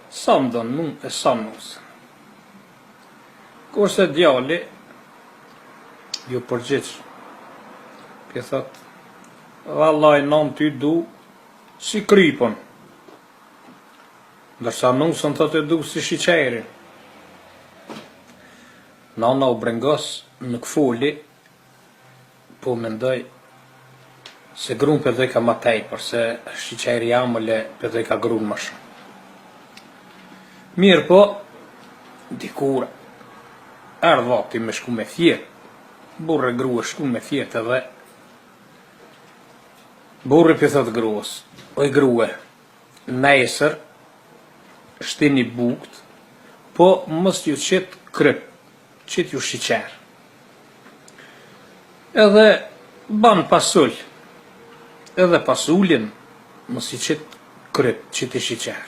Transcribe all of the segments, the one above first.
sa më donë mu e sa nusën. Kurse djali, ju përgjithsh, ke thot, vallaj non ty du si krypon, ndërsa nusën thot e du si shiqerin. Nana u brengos nuk foli, po mendoj se grun për dhe ka ma tepër, se shiqeri jamële për dhe ka grun ma shumë. Mirë po, dikura, erdh vakti me shku me fjet, burre grua shku me fjet edhe, burre për thot gruas, oj grue, nesër, shtini bukt, po mës ju qëtë kryp, qëtë ju shiqer. Edhe ban pasull, edhe pasullin mës i qëtë kryp, qëtë i shiqer.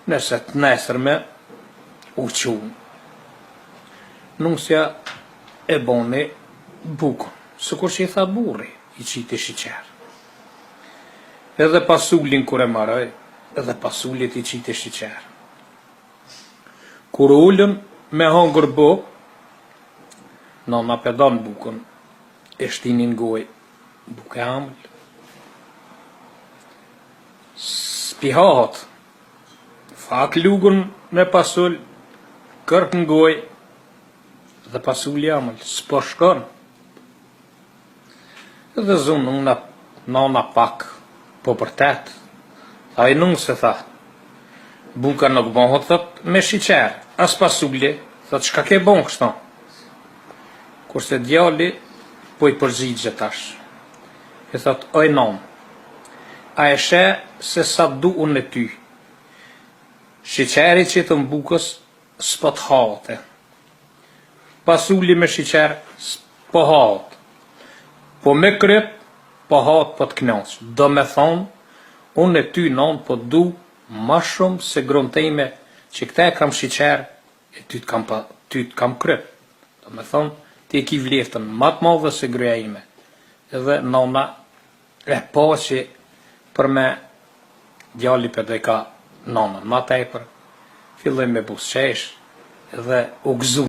Nëse të nesërme u qunë. Nusja e boni bukën, së kur që i tha burri, i qiti shiqer. Edhe pasullin kur e maroj, edhe pasullit i qiti shiqer. Kur ullën me hongër buk, nana pedan bukën, e shtinin goj, buke amëll. Spihat, fak lugën me pasull, kërk në goj, dhe pasulli amëll, s'po shkon. Edhe zunë nana pak, po për tetë, tha i nungë se tha, buka nuk bëhot, thot, me shiqer, as pasulli, thot, shka ke bon kështon? Kurse djali, po i përzigje tash. E thot, oj non, a e she se sa du unë e ty. Shiqeri që të mbukës, s'po të hate. Pasulli me shiqer, s'po hate. Po me kryp, po hate po të knaq. Do me thonë, unë e ty non, po du ma shumë se grontejme që këta e kam shiqer, e ty të kam kryp. Do me thonë, ti e ki vleftën matë madhe se gruja ime. Edhe nona e po që për me djali për dhe ka nonën ma tepër, filloj me busqesh edhe u gëzu.